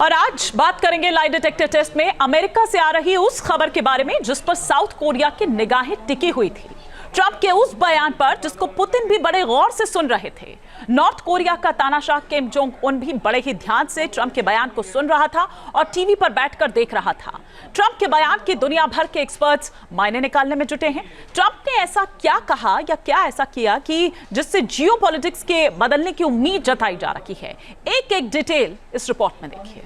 और आज बात करेंगे लाई डिटेक्टर टेस्ट में अमेरिका से आ रही उस खबर के बारे में जिस पर साउथ कोरिया की निगाहें टिकी हुई थी। ट्रंप के उस बयान पर जिसको पुतिन भी बड़े गौर से सुन रहे थे। नॉर्थ कोरिया का तानाशाह किम जोंग उन भी बड़े ही ध्यान से ट्रंप के बयान को सुन रहा था और टीवी पर बैठकर देख रहा था। ट्रंप के बयान की दुनिया भर के एक्सपर्ट्स मायने निकालने में जुटे हैं। ट्रंप ने ऐसा क्या कहा या क्या ऐसा किया कि जिससे जियोपॉलिटिक्स के बदलने की उम्मीद जताई जा रही है। एक एक डिटेल इस रिपोर्ट में देखिए।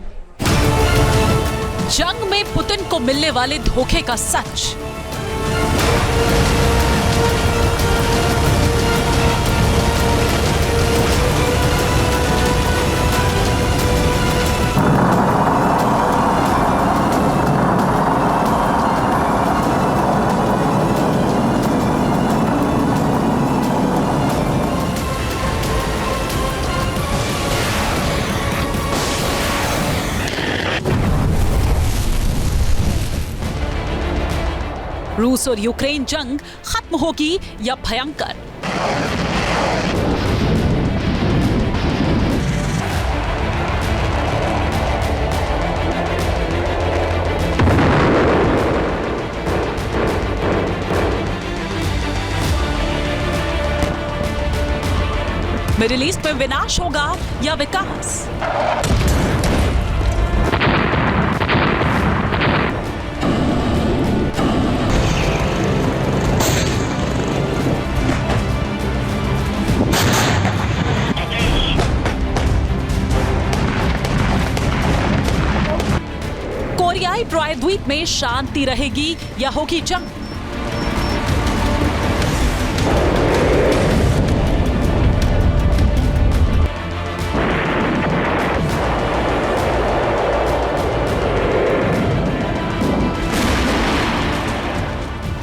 जंग में पुतिन को मिलने वाले धोखे का सच। रूस और यूक्रेन जंग खत्म होगी या भयंकर? मिडिल ईस्ट में विनाश होगा या विकास? कोरियाई प्रायद्वीप में शांति रहेगी या होगी जंग?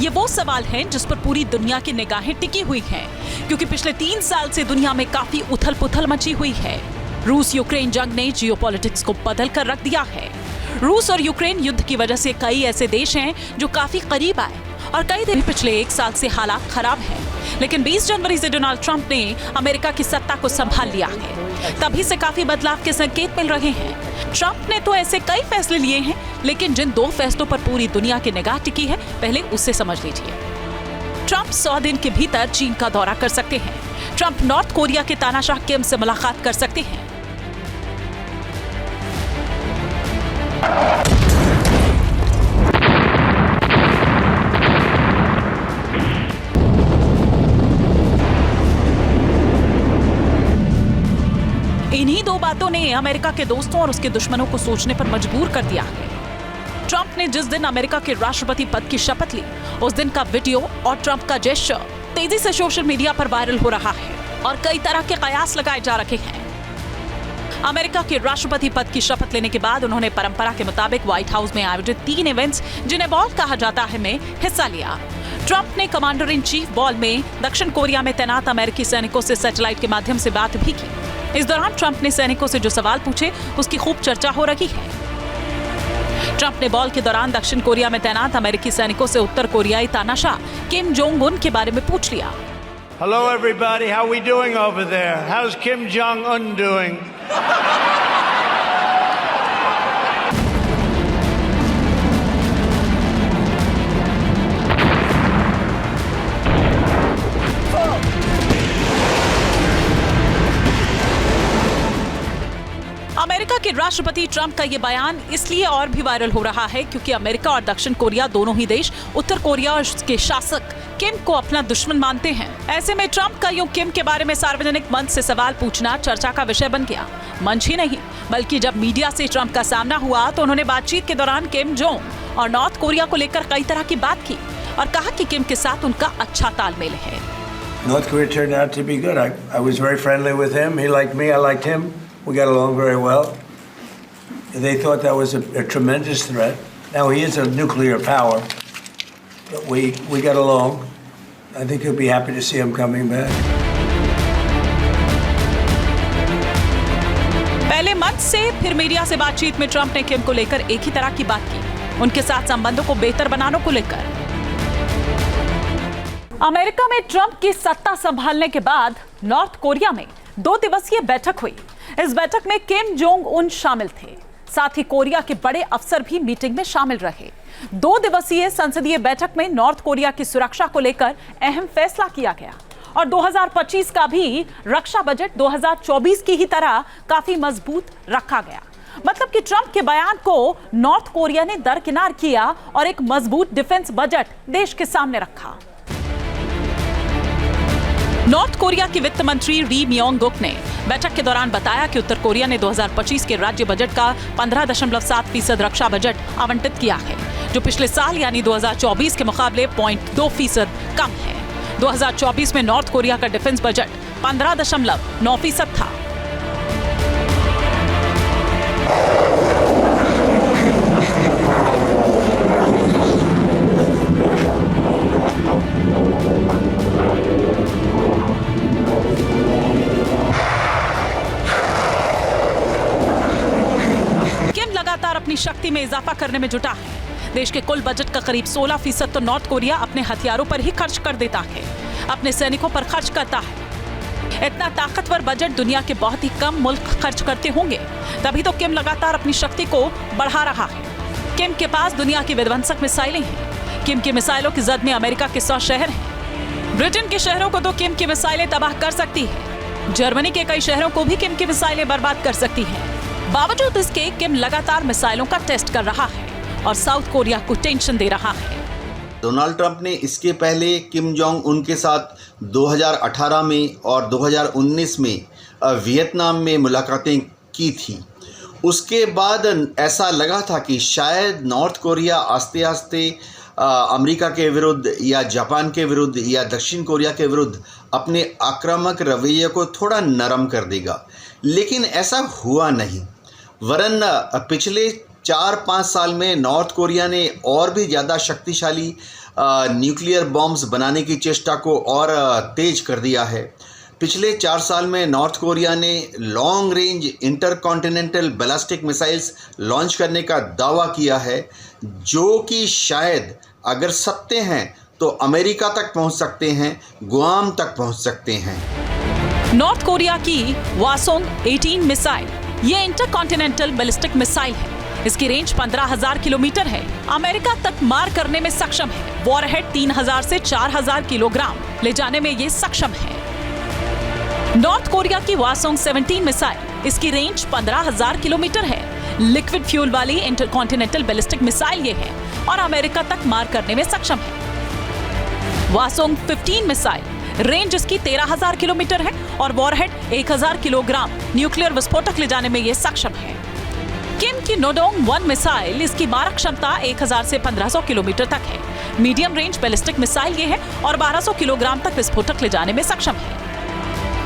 ये वो सवाल हैं जिस पर पूरी दुनिया की निगाहें टिकी हुई हैं, क्योंकि पिछले 3 साल से दुनिया में काफी उथल-पुथल मची हुई है। रूस यूक्रेन जंग ने जियोपॉलिटिक्स को बदल कर रख दिया है। रूस और यूक्रेन युद्ध की वजह से कई ऐसे देश हैं जो काफी करीब आए और कई दिन पिछले 1 साल से हालात खराब हैं। लेकिन 20 जनवरी से डोनाल्ड ट्रंप ने अमेरिका की सत्ता को संभाल लिया है। तभी से काफी बदलाव के संकेत मिल रहे हैं। ट्रंप ने तो ऐसे कई फैसले लिए हैं, लेकिन जिन 2 फैसलों पर पूरी दुनिया की निगाह टिकी है, पहले उससे समझ लीजिए। ट्रंप 100 दिन के भीतर चीन का दौरा कर सकते हैं। ट्रंप नॉर्थ कोरिया के तानाशाह किम से मुलाकात कर सकते हैं। इन्हीं 2 बातों ने अमेरिका के दोस्तों और उसके दुश्मनों को सोचने पर मजबूर कर दिया है। ट्रंप ने जिस दिन अमेरिका के राष्ट्रपति पद की शपथ ली, उस दिन का वीडियो और ट्रंप का जेस्चर तेजी से सोशल मीडिया पर वायरल हो रहा है और कई तरह के कयास लगाए जा रहे हैं। अमेरिका के राष्ट्रपति पद की शपथ लेने के बाद उन्होंने परंपरा के मुताबिक व्हाइट हाउस में आयोजित 3 इवेंट्स, जिन्हें बॉल कहा जाता है, में हिस्सा लिया। ट्रंप ने कमांडर इन चीफ बॉल में दक्षिण कोरिया में तैनात अमेरिकी सैनिकों से सैटेलाइट के माध्यम से बात भी की। इस दौरान ट्रंप ने सैनिकों से जो सवाल पूछे, उसकी खूब चर्चा हो रही है। ट्रंप ने बॉल के दौरान दक्षिण कोरिया में तैनात अमेरिकी सैनिकों से उत्तर कोरियाई तानाशाह किम जोंग उन के बारे में पूछ लिया। Hello everybody, how we doing over there? How's Kim Jong-un doing? America के राष्ट्रपति ट्रंप का ये बयान इसलिए और भी वायरल हो रहा है क्योंकि अमेरिका और दक्षिण कोरिया दोनों ही देश उत्तर कोरिया और उसके शासक किम को अपना दुश्मन मानते हैं। ऐसे में ट्रंप का यूं किम के बारे में सार्वजनिक मंच से सवाल पूछना चर्चा का विषय बन गया। मंच ही नहीं, बल्कि जब मीडिया से ट्रंप का सामना हुआ तो उन्होंने बातचीत के दौरान किम जोंग और नॉर्थ कोरिया को लेकर कई तरह की बात की और कहा कि किम के साथ उनका अच्छा तालमेल है। North Korea turned out to be good. I was very friendly with him. He liked me. I liked him. We got along very well. They thought that was a tremendous threat. Now he is a nuclear power, but we got along. I think he'll be happy to see him coming back. पहले मंच से फिर media से बातचीत में Trump ने किम को लेकर एक ही तरह की बात की, उनके साथ संबंधों को बेहतर बनाने को लेकर। अमेरिका में ट्रंप की सत्ता संभालने के बाद नॉर्थ कोरिया में 2 दिवसीय बैठक हुई। इस बैठक में किम जोंग उन शामिल थे। साथ ही कोरिया के बड़े अफसर भी मीटिंग में शामिल रहे। 2 दिवसीय संसदीय बैठक में नॉर्थ कोरिया की सुरक्षा को लेकर अहम फैसला किया गया और 2025 का भी रक्षा बजट 2024 की ही तरह काफी मजबूत रखा गया। मतलब कि ट्रंप के बयान को नॉर्थ कोरिया ने दरकिनार किया और एक मजबूत डिफेंस बजट देश के सामने रखा। नॉर्थ कोरिया की वित्त मंत्री री म्योंग गुक ने बैठक के दौरान बताया कि उत्तर कोरिया ने 2025 के राज्य बजट का 15.7% रक्षा बजट आवंटित किया है, जो पिछले साल यानी 2024 के मुकाबले 0.2% कम है। 2024 में नॉर्थ कोरिया का डिफेंस बजट 15.9% था। अपनी शक्ति में इजाफा करने में जुटा है। देश के कुल बजट का करीब 16% तो नॉर्थ कोरिया अपने हथियारों पर ही खर्च कर देता है, अपने सैनिकों पर खर्च करता है। इतना ताकतवर बजट दुनिया के बहुत ही कम मुल्क खर्च करते होंगे, तभी तो किम लगातार अपनी शक्ति को बढ़ा रहा है। किम के पास दुनिया की विध्वंसक मिसाइलें हैं। किम की मिसाइलों की जद में अमेरिका के 100 शहर हैं। ब्रिटेन के शहरों को तो किम की मिसाइलें तबाह कर सकती है। जर्मनी के कई शहरों को भी किम की मिसाइलें बर्बाद कर सकती हैं। बावजूद इसके किम लगातार मिसाइलों का टेस्ट कर रहा है और साउथ कोरिया को टेंशन दे रहा है। डोनाल्ड ट्रंप ने इसके पहले किम जोंग उन के साथ 2018 में और 2019 में वियतनाम में मुलाकातें की थी। उसके बाद ऐसा लगा था कि शायद नॉर्थ कोरिया आस्ते आस्ते अमेरिका के विरुद्ध या जापान के विरुद्ध या दक्षिण कोरिया के विरुद्ध अपने आक्रामक रवैये को थोड़ा नरम कर देगा, लेकिन ऐसा हुआ नहीं। वरन पिछले 4-5 साल में नॉर्थ कोरिया ने और भी ज़्यादा शक्तिशाली न्यूक्लियर बॉम्ब्स बनाने की चेष्टा को और तेज कर दिया है। पिछले 4 साल में नॉर्थ कोरिया ने long range intercontinental ballistic missiles launch करने का दावा किया है, जो कि शायद अगर सत्य हैं तो अमेरिका तक पहुंच सकते हैं, गुआम तक पहुंच सकते हैं। नॉर्थ कोरिया की वासोंग 18 मिसाइल ये इंटरकॉन्टिनेंटल बैलिस्टिक मिसाइल है। इसकी रेंज 15,000 किलोमीटर है। अमेरिका तक मार करने में सक्षम है। वॉरहेड 3,000 से 4,000 किलोग्राम ले जाने में ये सक्षम है। नॉर्थ कोरिया की वासोंग 17 मिसाइल, इसकी रेंज 15,000 किलोमीटर है। लिक्विड फ्यूल वाली इंटरकॉन्टिनेंटल बैलिस्टिक मिसाइल ये है और अमेरिका तक मार करने में सक्षम है। वासोंग 15 मिसाइल, रेंज इसकी 13,000 किलोमीटर है और वॉरहेड 1,000 किलोग्राम न्यूक्लियर विस्फोटक ले जाने में ये सक्षम है। किम की नोडोंग 1 मिसाइल, इसकी मारक क्षमता 1,000 से 1,500 किलोमीटर तक है। मीडियम रेंज बैलिस्टिक मिसाइल ये है और 1,200 किलोग्राम तक विस्फोटक ले जाने में सक्षम है।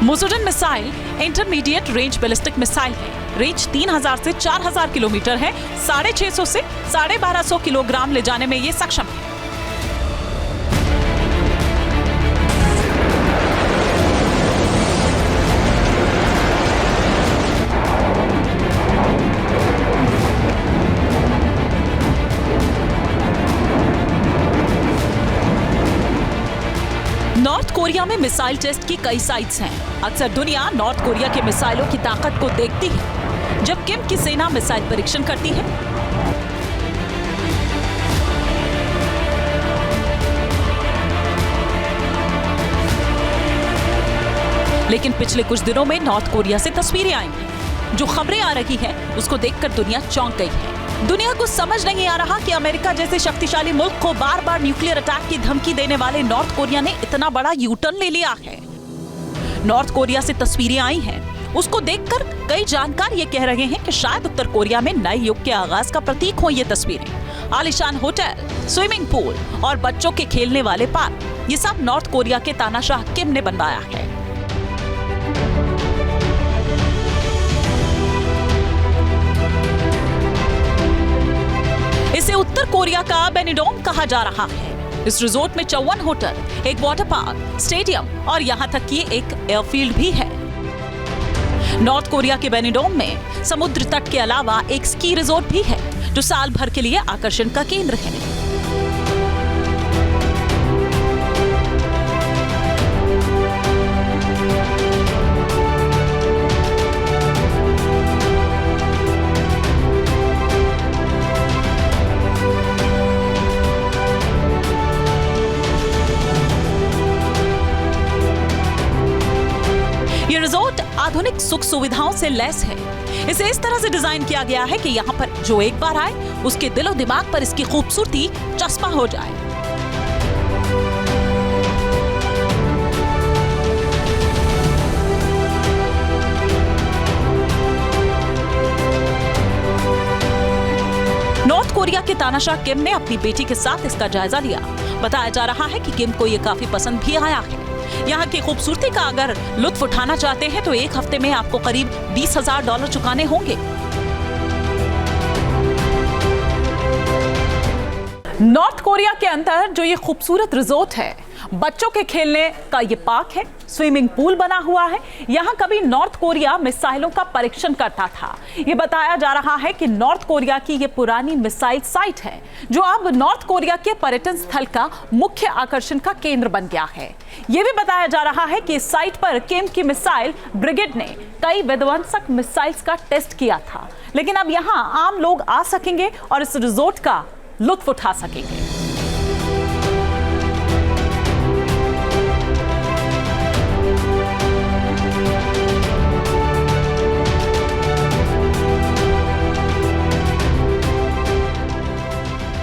Musudan missile intermediate range ballistic missile है। रेंज 3,000 से 4,000 किलोमीटर है। 650 से 1,250 किलोग्राम ले जाने में ये सक्षम है। नॉर्थ कोरिया में मिसाइल टेस्ट की कई साइट्स हैं। अक्सर दुनिया नॉर्थ कोरिया के मिसाइलों की ताकत को देखती है जब किम की सेना मिसाइल परीक्षण करती है। लेकिन पिछले कुछ दिनों में नॉर्थ कोरिया से तस्वीरें आई हैं। जो खबरें आ रही हैं उसको देखकर दुनिया चौंक गई है। दुनिया को समझ नहीं आ रहा कि अमेरिका जैसे शक्तिशाली मुल्क को बार बार न्यूक्लियर अटैक की धमकी देने वाले नॉर्थ कोरिया ने इतना बड़ा यू टर्न ले लिया है। नॉर्थ कोरिया से तस्वीरें आई हैं, उसको देखकर कई जानकार ये कह रहे हैं कि शायद उत्तर कोरिया में नए युग के आगाज का प्रतीक हो ये तस्वीरें। आलीशान होटल, स्विमिंग पूल और बच्चों के खेलने वाले पार्क, ये सब नॉर्थ कोरिया के तानाशाह किम ने बनवाया है। इसे उत्तर कोरिया का बेनीडोंग कहा जा रहा है। इस रिजोर्ट में 54 होटल, एक वाटर पार्क, स्टेडियम और यहाँ तक कि एक एयरफील्ड भी है। नॉर्थ कोरिया के बेनीडोंग में समुद्र तट के अलावा एक स्की रिजोर्ट भी है, जो साल भर के लिए आकर्षण का केंद्र है। सुख सुविधाओं से लैस है। इसे इस तरह से डिजाइन किया गया है कि यहाँ पर जो एक बार आए उसके दिलो दिमाग पर इसकी खूबसूरती चश्मा हो जाए। नॉर्थ कोरिया के तानाशाह किम ने अपनी बेटी के साथ इसका जायजा लिया। बताया जा रहा है कि किम को ये काफी पसंद भी आया है। यहाँ की खूबसूरती का अगर लुत्फ उठाना चाहते हैं तो एक हफ्ते में आपको करीब $20,000 चुकाने होंगे। नॉर्थ कोरिया के अंदर जो ये खूबसूरत रिजोर्ट है, बच्चों के खेलने का ये पार्क है, स्विमिंग पूल बना हुआ है। यहाँ कभी नॉर्थ कोरिया मिसाइलों का परीक्षण करता था। ये बताया जा रहा है कि नॉर्थ कोरिया की ये पुरानी मिसाइल साइट है जो अब नॉर्थ कोरिया के पर्यटन स्थल का मुख्य आकर्षण का केंद्र बन गया है। ये भी बताया जा रहा है कि इस साइट पर किम की मिसाइल ब्रिगेड ने कई विध्वंसक मिसाइल्स का टेस्ट किया था, लेकिन अब यहाँ आम लोग आ सकेंगे और इस रिजोर्ट का लुत्फ उठा सकेंगे।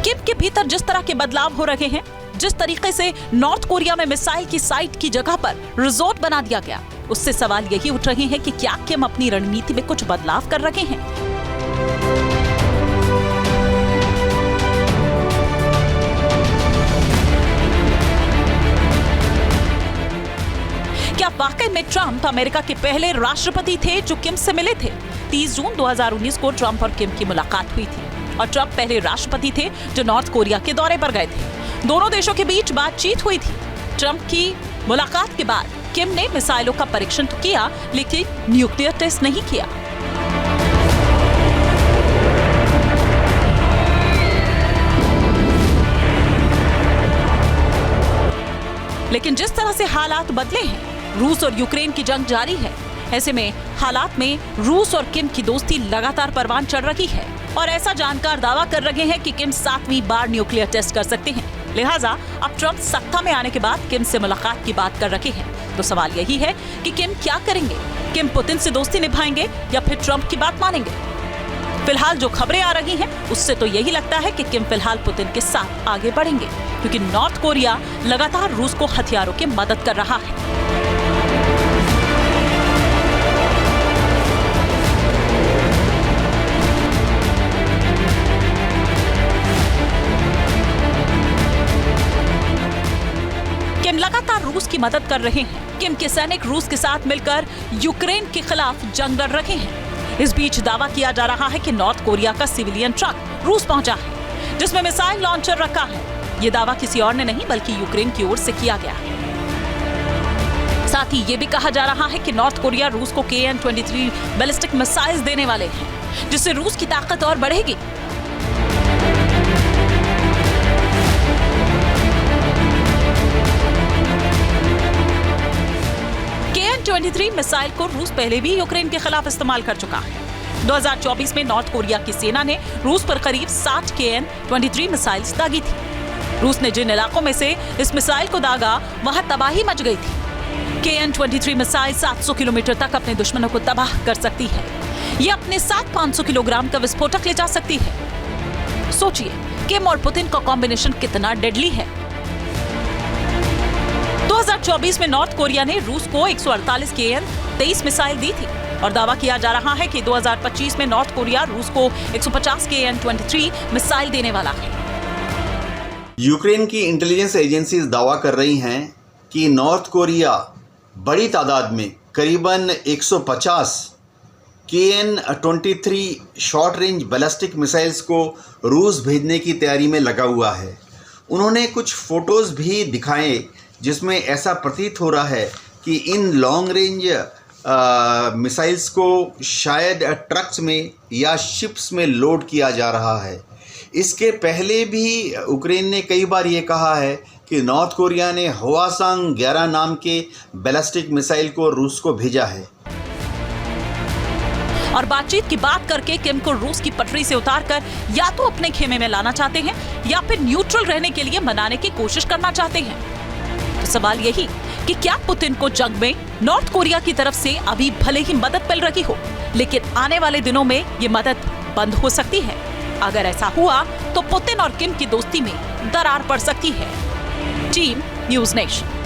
किम के भीतर जिस तरह के बदलाव हो रहे हैं, जिस तरीके से नॉर्थ कोरिया में मिसाइल की साइट की जगह पर रिजोर्ट बना दिया गया, उससे सवाल यही उठ रहे हैं कि क्या किम अपनी रणनीति में कुछ बदलाव कर रहे हैं। क्या वाकई में ट्रंप अमेरिका के पहले राष्ट्रपति थे जो किम से मिले थे? 30 जून 2019 को ट्रंप और किम की मुलाकात हुई थी और ट्रंप पहले राष्ट्रपति थे जो नॉर्थ कोरिया के दौरे पर गए थे। दोनों देशों के बीच बातचीत हुई थी। ट्रंप की मुलाकात के बाद किम ने मिसाइलों का परीक्षण तो किया, लेकिन न्यूक्लियर टेस्ट नहीं किया। लेकिन जिस तरह से हालात बदले हैं, रूस और यूक्रेन की जंग जारी है। ऐसे में हालात में रूस और किम की दोस्ती लगातार परवान चढ़ रही है और ऐसा जानकार दावा कर रहे हैं कि किम 7वीं बार न्यूक्लियर टेस्ट कर सकते हैं। लिहाजा अब ट्रंप सत्ता में आने के बाद किम से मुलाकात की बात कर रहे हैं। तो सवाल यही है कि किम क्या करेंगे? किम पुतिन से दोस्ती निभाएंगे या फिर ट्रंप की बात मानेंगे? फिलहाल जो खबरें आ रही हैं उससे तो यही लगता है कि किम फिलहाल पुतिन के साथ आगे बढ़ेंगे, क्योंकि नॉर्थ कोरिया लगातार रूस को हथियारों की मदद कर रहा है। किम लगातार रूस की मदद कर रहे हैं। किम के सैनिक रूस के साथ मिलकर यूक्रेन के खिलाफ जंग लड़ रहे हैं। इस बीच दावा किया जा रहा है कि नॉर्थ कोरिया का सिविलियन ट्रक रूस पहुंचा है जिसमें मिसाइल लॉन्चर रखा है। यह दावा किसी और ने नहीं बल्कि यूक्रेन की ओर से किया गया है। साथ ही ये भी कहा जा रहा है कि नॉर्थ कोरिया रूस को KN-23 बैलिस्टिक मिसाइल्स देने वाले हैं, जिससे रूस की ताकत और बढ़ेगी। KN-23 मिसाइल को रूस पहले भी यूक्रेन के खिलाफ इस्तेमाल कर चुका है। 2024 में नॉर्थ कोरिया की सेना ने रूस पर करीब 60 KN-23 मिसाइल्स दागी थी। रूस ने जिन इलाकों में से इस मिसाइल को दागा, वहां तबाही मच गई थी। KN-23 मिसाइल 700 किलोमीटर तक अपने दुश्मनों को तबाह कर सकती है। ये अपने साथ 500 किलोग्राम का विस्फोटक ले जा सकती है। सोचिए, किम और पुतिन का कॉम्बिनेशन कितना डेडली है। 2024 में नॉर्थ कोरिया ने रूस को 148 KN-23 मिसाइल दी थी और दावा किया जा रहा है कि 2025 में नॉर्थ कोरिया रूस को 150 KN-23 मिसाइल देने वाला है। यूक्रेन की इंटेलिजेंस एजेंसीज दावा कर रही हैं कि नॉर्थ कोरिया बड़ी तादाद में करीबन 150 KN-23 short range ballistic missiles को रूस भेजने की तैयारी में लगा हुआ है। उन्होंने कुछ फोटोज़ भी दिखाए जिसमें ऐसा प्रतीत हो रहा है कि इन लॉन्ग रेंज मिसाइल्स को शायद ट्रक्स में या शिप्स में लोड किया जा रहा है। इसके पहले भी यूक्रेन ने कई बार ये कहा है कि नॉर्थ कोरिया ने हवासांग 11 नाम के बैलिस्टिक मिसाइल को रूस को भेजा है। और बातचीत की बात करके किम को रूस की पटरी से उतारकर या तो अपने खेमे में लाना चाहते हैं या फिर न्यूट्रल रहने के लिए मनाने की कोशिश करना चाहते हैं। तो सवाल यही कि क्या पुतिन को जंग में नॉर्थ कोरिया की तरफ से अभी भले ही मदद मिल रही हो, लेकिन आने वाले दिनों में ये मदद बंद हो सकती है। अगर ऐसा हुआ तो पुतिन और किम की दोस्ती में दरार पड़ सकती है। Team news nation.